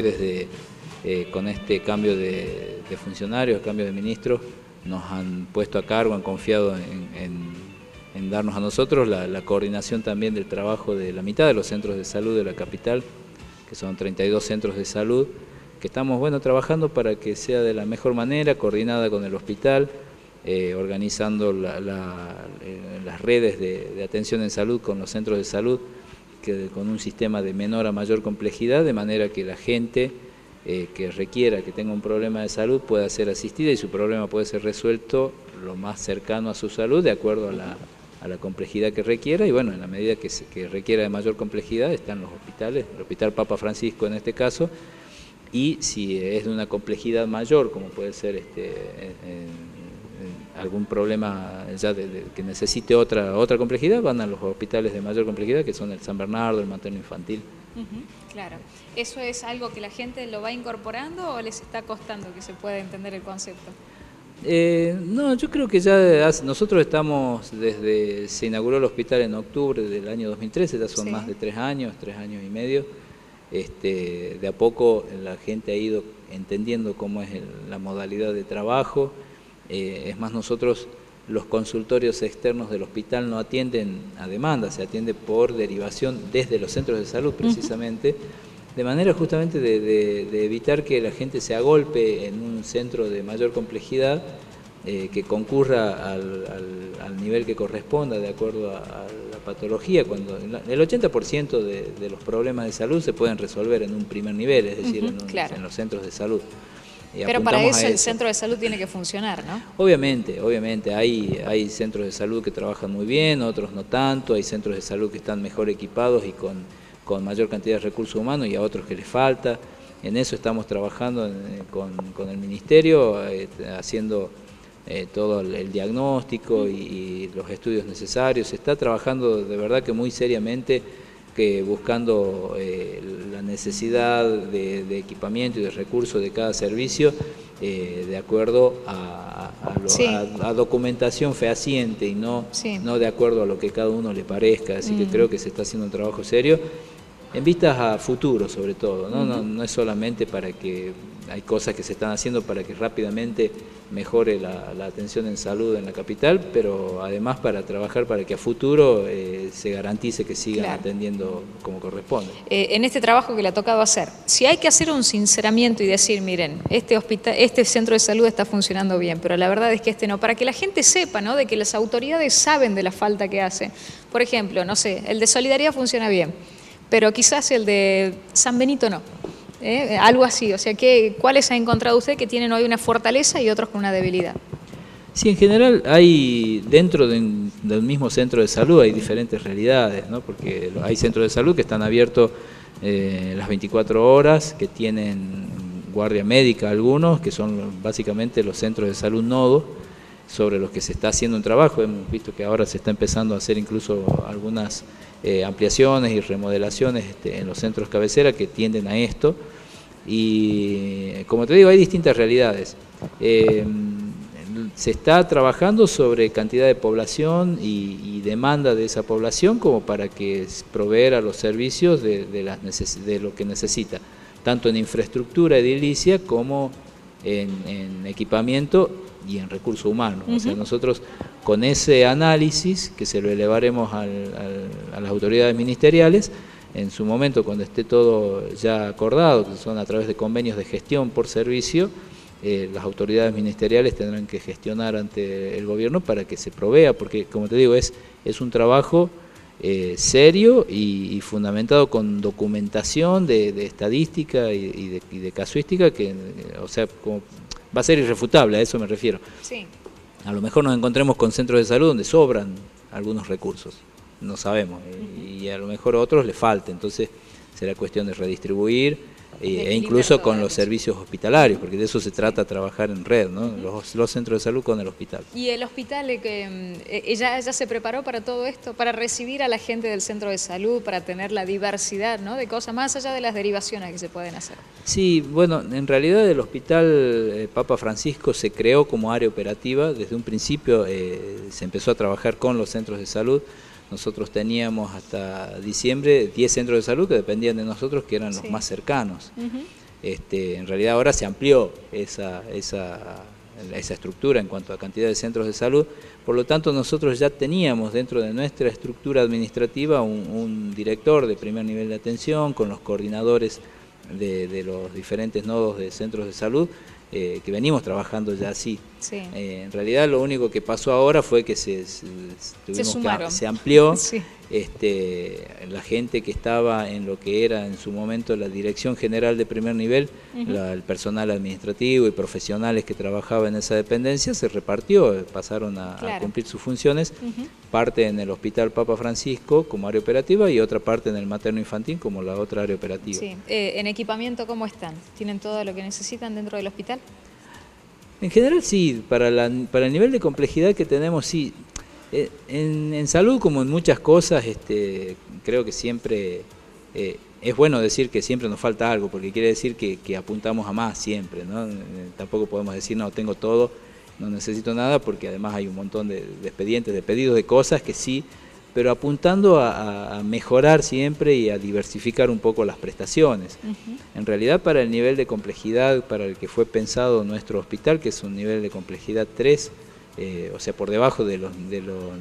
desde con este cambio de funcionarios, cambio de ministros, nos han puesto a cargo, han confiado en darnos a nosotros la coordinación también del trabajo de la mitad de los centros de salud de la capital, que son 32 centros de salud, que estamos trabajando para que sea de la mejor manera, coordinada con el hospital, organizando las redes de atención en salud con los centros de salud, con un sistema de menor a mayor complejidad, de manera que la gente que requiera, que tenga un problema de salud, pueda ser asistida y su problema puede ser resuelto lo más cercano a su salud, de acuerdo a la complejidad que requiera, y en la medida que requiera de mayor complejidad están los hospitales, el Hospital Papa Francisco en este caso, y si es de una complejidad mayor, como puede ser algún problema ya que necesite otra complejidad, van a los hospitales de mayor complejidad, que son el San Bernardo, el materno infantil. Claro. ¿Eso es algo que la gente lo va incorporando o les está costando que se pueda entender el concepto? No, yo creo que ya nosotros estamos, desde se inauguró el hospital en octubre del año 2013, ya son más de 3 años y medio. De a poco la gente ha ido entendiendo cómo es la modalidad de trabajo. Es más, nosotros los consultorios externos del hospital no atienden a demanda, se atiende por derivación desde los centros de salud precisamente, de manera justamente de evitar que la gente se agolpe en un centro de mayor complejidad, que concurra al nivel que corresponda de acuerdo a la patología, cuando el 80% de los problemas de salud se pueden resolver en un primer nivel, es decir, en los centros de salud. Pero para eso el centro de salud tiene que funcionar, ¿no? Obviamente, hay centros de salud que trabajan muy bien, otros no tanto, hay centros de salud que están mejor equipados y con mayor cantidad de recursos humanos y a otros que les falta. En eso estamos trabajando con el Ministerio, haciendo todo el diagnóstico y los estudios necesarios. Se está trabajando de verdad que muy seriamente, buscando la necesidad de equipamiento y de recursos de cada servicio, de acuerdo a documentación fehaciente y no de acuerdo a lo que cada uno le parezca. Así que creo que se está haciendo un trabajo serio en vistas a futuro, sobre todo, ¿no? No es solamente para que hay cosas que se están haciendo para que rápidamente mejore la atención en salud en la capital, pero además para trabajar para que a futuro se garantice que sigan atendiendo como corresponde. En este trabajo que le ha tocado hacer, si hay que hacer un sinceramiento y decir, miren, este centro de salud está funcionando bien, pero la verdad es que este no, para que la gente sepa, ¿no?, de que las autoridades saben de la falta que hace. Por ejemplo, no sé, el de Solidaridad funciona bien, pero quizás el de San Benito no. Algo así, o sea, ¿cuáles ha encontrado usted que tienen hoy una fortaleza y otros con una debilidad? Sí, en general hay, dentro del mismo centro de salud hay diferentes realidades, ¿no? Porque hay centros de salud que están abiertos las 24 horas, que tienen guardia médica algunos, que son básicamente los centros de salud nodo, sobre los que se está haciendo un trabajo. Hemos visto que ahora se está empezando a hacer incluso algunas ampliaciones y remodelaciones en los centros cabecera que tienden a esto, y como te digo, hay distintas realidades. Se está trabajando sobre cantidad de población y demanda de esa población como para que proveer a los servicios de lo que necesita, tanto en infraestructura edilicia como en equipamiento y en recursos humanos. O sea, nosotros con ese análisis, que se lo elevaremos a las autoridades ministeriales, en su momento cuando esté todo ya acordado, que son a través de convenios de gestión por servicio, las autoridades ministeriales tendrán que gestionar ante el gobierno para que se provea, porque como te digo, es un trabajo serio y fundamentado con documentación de estadística y de casuística, que, o sea, va a ser irrefutable, a eso me refiero. Sí. A lo mejor nos encontremos con centros de salud donde sobran algunos recursos, no sabemos, y a lo mejor a otros les falta, entonces será cuestión de redistribuir, e incluso con los servicios hospitalarios, porque de eso se trata, trabajar en red, ¿no? Los centros de salud con el hospital. ¿Y el hospital ya se preparó para todo esto, para recibir a la gente del centro de salud, para tener la diversidad, ¿no?, de cosas más allá de las derivaciones que se pueden hacer? Sí, bueno, en realidad el Hospital Papa Francisco se creó como área operativa. Desde un principio se empezó a trabajar con los centros de salud. Nosotros teníamos hasta diciembre 10 centros de salud que dependían de nosotros, que eran los más cercanos. En realidad ahora se amplió esa estructura en cuanto a cantidad de centros de salud, por lo tanto nosotros ya teníamos dentro de nuestra estructura administrativa un director de primer nivel de atención con los coordinadores de los diferentes nodos de centros de salud, que venimos trabajando ya así. Sí. En realidad lo único que pasó ahora fue que se amplió. Sí. La gente que estaba en lo que era en su momento la Dirección General de Primer Nivel, el personal administrativo y profesionales que trabajaba en esa dependencia, se repartió, pasaron a cumplir sus funciones, parte en el Hospital Papa Francisco como área operativa y otra parte en el materno infantil como la otra área operativa. Sí. ¿En equipamiento cómo están? ¿Tienen todo lo que necesitan dentro del hospital? En general sí, para el nivel de complejidad que tenemos sí. En salud, como en muchas cosas, creo que siempre es bueno decir que siempre nos falta algo, porque quiere decir que apuntamos a más siempre, ¿no? Tampoco podemos decir, no, tengo todo, no necesito nada, porque además hay un montón de expedientes, de pedidos de cosas que sí, pero apuntando a mejorar siempre y a diversificar un poco las prestaciones. En realidad, para el nivel de complejidad para el que fue pensado nuestro hospital, que es un nivel de complejidad 3, o sea, por debajo del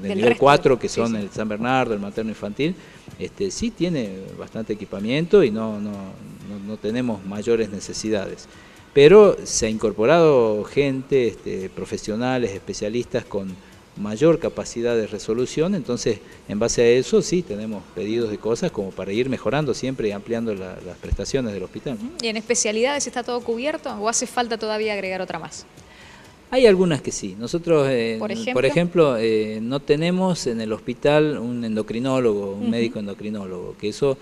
nivel 4, que son el San Bernardo, el materno infantil, sí tiene bastante equipamiento y no tenemos mayores necesidades. Pero se ha incorporado gente, profesionales, especialistas con mayor capacidad de resolución, entonces en base a eso sí tenemos pedidos de cosas como para ir mejorando siempre y ampliando las prestaciones del hospital. ¿Y en especialidades está todo cubierto o hace falta todavía agregar otra más? Hay algunas que sí. Nosotros, por ejemplo, no tenemos en el hospital un endocrinólogo, un médico endocrinólogo, que eso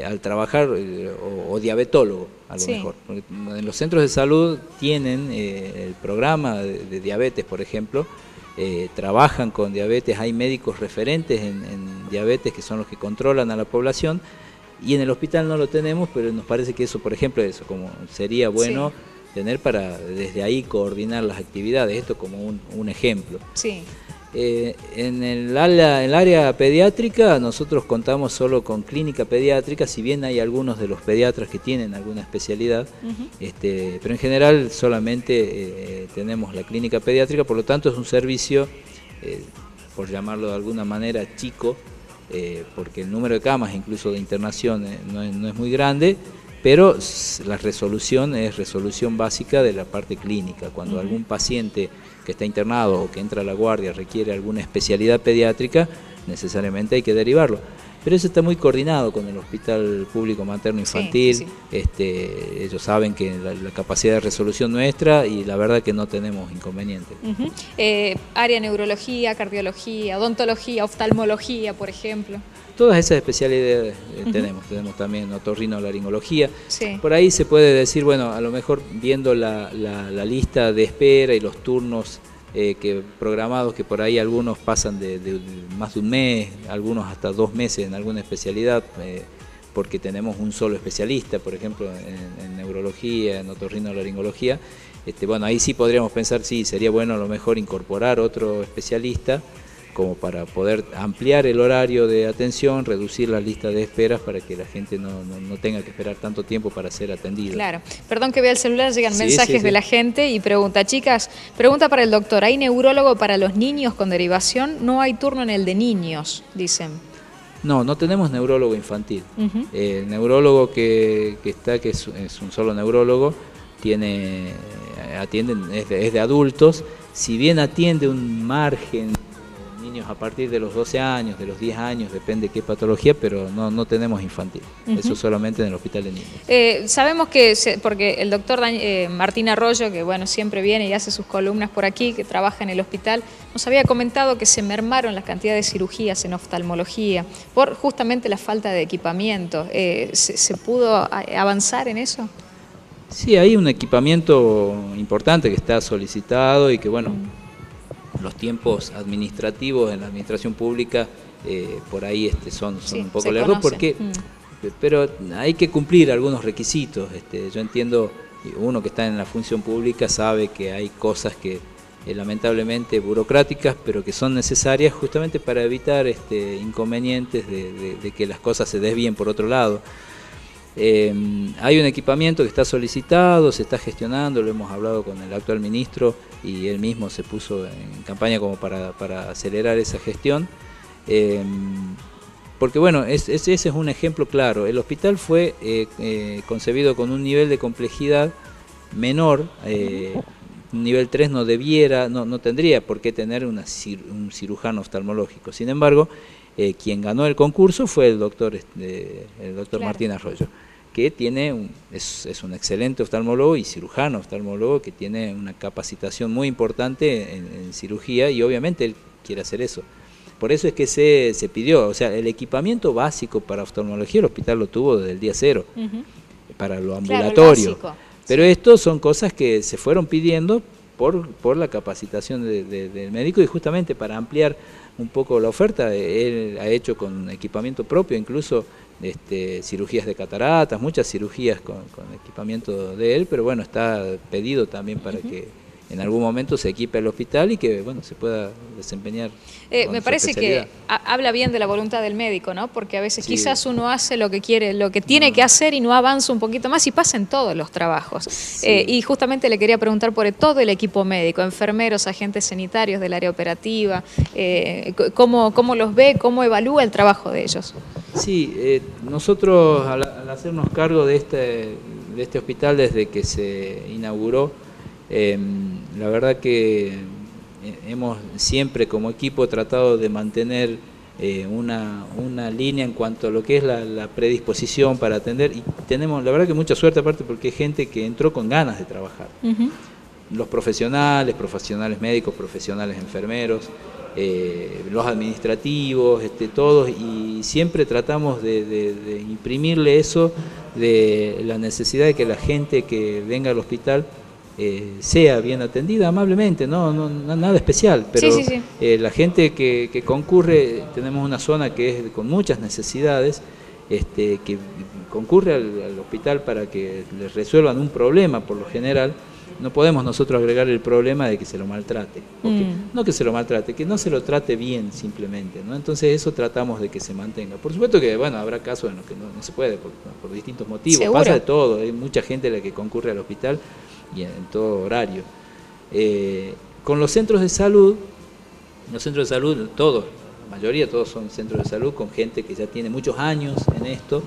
al trabajar, o diabetólogo a lo mejor. Porque en los centros de salud tienen el programa de diabetes, por ejemplo, trabajan con diabetes, hay médicos referentes en diabetes que son los que controlan a la población, y en el hospital no lo tenemos, pero nos parece que eso, por ejemplo, como sería bueno tener para desde ahí coordinar las actividades, esto como un ejemplo. Sí. En el área pediátrica nosotros contamos solo con clínica pediátrica, si bien hay algunos de los pediatras que tienen alguna especialidad, pero en general solamente tenemos la clínica pediátrica, por lo tanto es un servicio, por llamarlo de alguna manera, chico, porque el número de camas incluso de internación no es muy grande, pero la resolución es resolución básica de la parte clínica. Cuando algún paciente que está internado o que entra a la guardia requiere alguna especialidad pediátrica, necesariamente hay que derivarlo. Pero eso está muy coordinado con el Hospital Público Materno Infantil. Ellos saben que la capacidad de resolución nuestra, y la verdad que no tenemos inconvenientes. Área neurología, cardiología, odontología, oftalmología, por ejemplo. Todas esas especialidades tenemos también otorrinolaringología. Por ahí se puede decir, bueno, a lo mejor viendo la lista de espera y los turnos programados, que por ahí algunos pasan de más de un mes, algunos hasta 2 meses en alguna especialidad, porque tenemos un solo especialista, por ejemplo, en neurología, en otorrinolaringología. Bueno, ahí sí podríamos pensar, sí, sería bueno a lo mejor incorporar otro especialista, como para poder ampliar el horario de atención, reducir las listas de esperas para que la gente no tenga que esperar tanto tiempo para ser atendida. Claro. Perdón que vea el celular, llegan mensajes de la gente y pregunta, chicas, pregunta para el doctor, ¿hay neurólogo para los niños con derivación? No hay turno en el de niños, dicen. No tenemos neurólogo infantil. El neurólogo que está, que es un solo neurólogo, es de adultos, si bien atiende un margen niños a partir de los 12 años, de los 10 años, depende qué patología, pero no tenemos infantil, eso solamente en el hospital de niños. Sabemos que, porque el doctor Martín Arroyo, que bueno, siempre viene y hace sus columnas por aquí, que trabaja en el hospital, nos había comentado que se mermaron las cantidades de cirugías en oftalmología, por justamente la falta de equipamiento. ¿Se pudo avanzar en eso? Sí, hay un equipamiento importante que está solicitado y que bueno, los tiempos administrativos en la administración pública por ahí son un poco largos, pero hay que cumplir algunos requisitos. Yo entiendo, uno que está en la función pública sabe que hay cosas que lamentablemente burocráticas, pero que son necesarias justamente para evitar inconvenientes de que las cosas se desvíen por otro lado. Hay un equipamiento que está solicitado, se está gestionando, lo hemos hablado con el actual ministro y él mismo se puso en campaña como para acelerar esa gestión. Porque bueno, ese es un ejemplo claro. El hospital fue concebido con un nivel de complejidad menor. Nivel 3 no tendría por qué tener un cirujano oftalmológico. Sin embargo, quien ganó el concurso fue el doctor claro. Martín Arroyo, que es un excelente oftalmólogo y cirujano oftalmólogo que tiene una capacitación muy importante en cirugía, y obviamente él quiere hacer eso. Por eso es que se pidió, o sea, el equipamiento básico para oftalmología el hospital lo tuvo desde el día cero, para lo ambulatorio. Claro, pero esto son cosas que se fueron pidiendo por la capacitación del médico, y justamente para ampliar un poco la oferta, él ha hecho con equipamiento propio, incluso cirugías de cataratas, muchas cirugías con equipamiento de él, pero bueno, está pedido también para que en algún momento se equipe el hospital y que bueno se pueda desempeñar. Me parece que habla bien de la voluntad del médico, ¿no? Porque a veces quizás uno hace lo que quiere, lo que tiene que hacer, y no avanza un poquito más, y pasa en todos los trabajos. Y justamente le quería preguntar por todo el equipo médico, enfermeros, agentes sanitarios del área operativa, ¿cómo los ve, cómo evalúa el trabajo de ellos? Sí, nosotros al hacernos cargo de este hospital desde que se inauguró, la verdad que hemos siempre como equipo tratado de mantener una línea en cuanto a lo que es la predisposición para atender, y tenemos la verdad que mucha suerte, aparte porque hay gente que entró con ganas de trabajar. Los profesionales médicos, profesionales enfermeros, los administrativos, todos, y siempre tratamos de imprimirle eso, de la necesidad de que la gente que venga al hospital sea bien atendida amablemente, no nada especial, pero la gente que concurre, tenemos una zona que es con muchas necesidades, que concurre al hospital para que les resuelvan un problema. Por lo general no podemos nosotros agregar el problema de que se lo maltrate, porque no que se lo maltrate, que no se lo trate bien simplemente, ¿no? Entonces eso tratamos de que se mantenga. Por supuesto que bueno, habrá casos en los que no se puede por distintos motivos. ¿Seguro? Pasa de todo, hay mucha gente la que concurre al hospital y en todo horario. Con los centros de salud, todos, la mayoría, todos son centros de salud con gente que ya tiene muchos años en esto.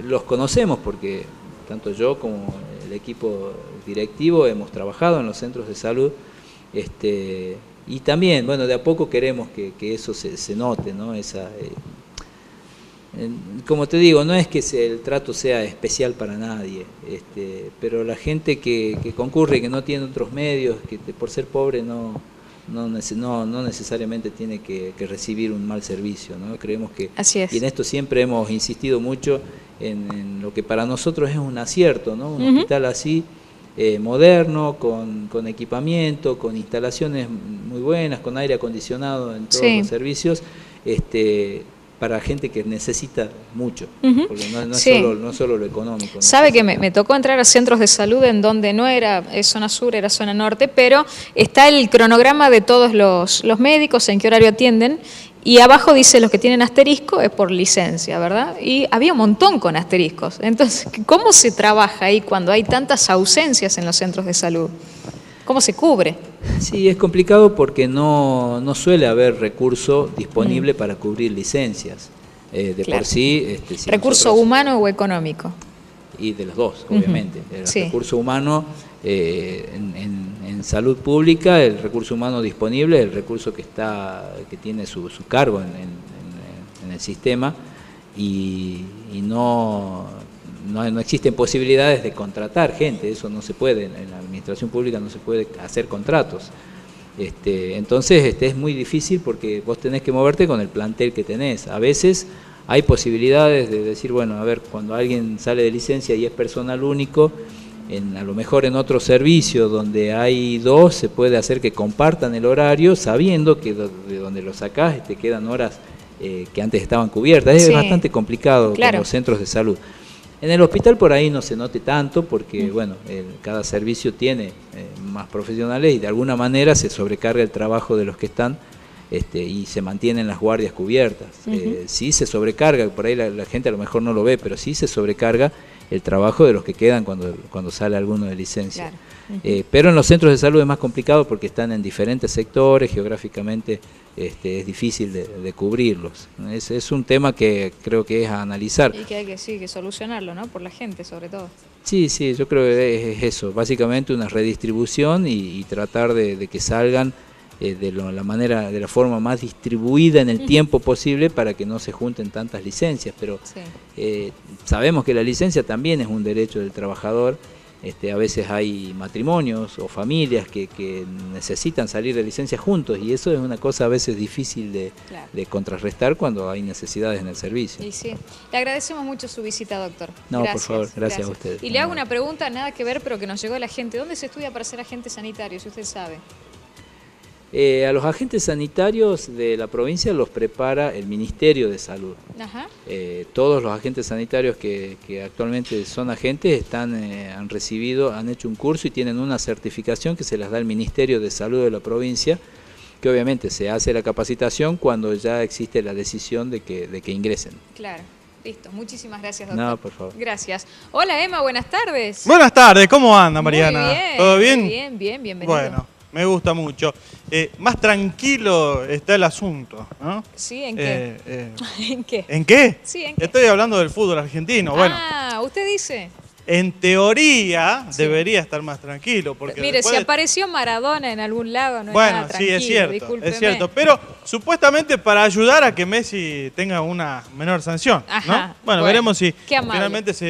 Los conocemos porque tanto yo como el equipo directivo hemos trabajado en los centros de salud, y también, bueno, de a poco queremos que eso se note, ¿no? Como te digo, no es que el trato sea especial para nadie, pero la gente que concurre, que no tiene otros medios, que por ser pobre no necesariamente tiene que recibir un mal servicio, ¿no? Creemos que, así es. Y en esto siempre hemos insistido mucho en lo que para nosotros es un acierto, ¿no? Un hospital así, moderno, con equipamiento, con instalaciones muy buenas, con aire acondicionado en todos los servicios, para gente que necesita mucho, porque no es solo lo económico. Sabe que me tocó entrar a centros de salud en donde no era zona sur, era zona norte, pero está el cronograma de todos los médicos, en qué horario atienden, y abajo dice los que tienen asterisco es por licencia, ¿verdad? Y había un montón con asteriscos. Entonces, ¿cómo se trabaja ahí cuando hay tantas ausencias en los centros de salud? ¿Cómo se cubre? Sí, es complicado porque no suele haber recurso disponible para cubrir licencias. Por sí... Si ¿recurso humano o económico? Y de los dos, obviamente. El recurso humano en salud pública, el recurso humano disponible, el recurso que tiene su cargo en el sistema, y no existen posibilidades de contratar gente, eso no se puede, en la administración pública no se puede hacer contratos. Entonces es muy difícil porque vos tenés que moverte con el plantel que tenés. A veces hay posibilidades de decir, bueno, a ver, cuando alguien sale de licencia y es personal único, a lo mejor en otro servicio donde hay dos, se puede hacer que compartan el horario, sabiendo que de donde lo sacás te quedan horas que antes estaban cubiertas. Es bastante complicado con los centros de salud. En el hospital por ahí no se note tanto porque bueno, cada servicio tiene más profesionales y de alguna manera se sobrecarga el trabajo de los que están y se mantienen las guardias cubiertas. Sí se sobrecarga, por ahí la gente a lo mejor no lo ve, pero sí se sobrecarga el trabajo de los que quedan cuando sale alguno de licencia. Claro. Pero en los centros de salud es más complicado porque están en diferentes sectores, geográficamente es difícil de cubrirlos. Es un tema que creo que es a analizar. Y que hay que solucionarlo, ¿no? Por la gente, sobre todo. Sí, yo creo que es eso, básicamente una redistribución y tratar de que salgan de la forma más distribuida en el tiempo posible para que no se junten tantas licencias, pero sí. Sabemos que la licencia también es un derecho del trabajador. A veces hay matrimonios o familias que necesitan salir de licencia juntos y eso es una cosa a veces difícil de contrarrestar cuando hay necesidades en el servicio. Y sí, le agradecemos mucho su visita, doctor. No, gracias, por favor, gracias a ustedes. Y le hago una pregunta, nada que ver, pero que nos llegó de la gente. ¿Dónde se estudia para ser agente sanitario, si usted sabe? A los agentes sanitarios de la provincia los prepara el Ministerio de Salud. Ajá. Todos los agentes sanitarios que actualmente son agentes han hecho un curso y tienen una certificación que se las da el Ministerio de Salud de la provincia, que obviamente se hace la capacitación cuando ya existe la decisión de que ingresen. Claro. Listo, muchísimas gracias, doctor. No, por favor. Gracias. Hola, Emma, buenas tardes. Buenas tardes, ¿cómo anda, Mariana? Muy bien, ¿Todo bien? Bien, bienvenido. Bueno, me gusta mucho. Más tranquilo está el asunto, ¿no? Sí, ¿en qué? ¿En qué? ¿En qué? Sí, ¿en qué? Estoy hablando del fútbol argentino. Bueno, usted dice. en teoría debería estar más tranquilo. Porque mire, si apareció Maradona en algún lado, no bueno, es nada tranquilo, sí, es cierto, discúlpeme. es cierto. Pero supuestamente para ayudar a que Messi tenga una menor sanción, Ajá, ¿no? Bueno, veremos si qué amable. finalmente se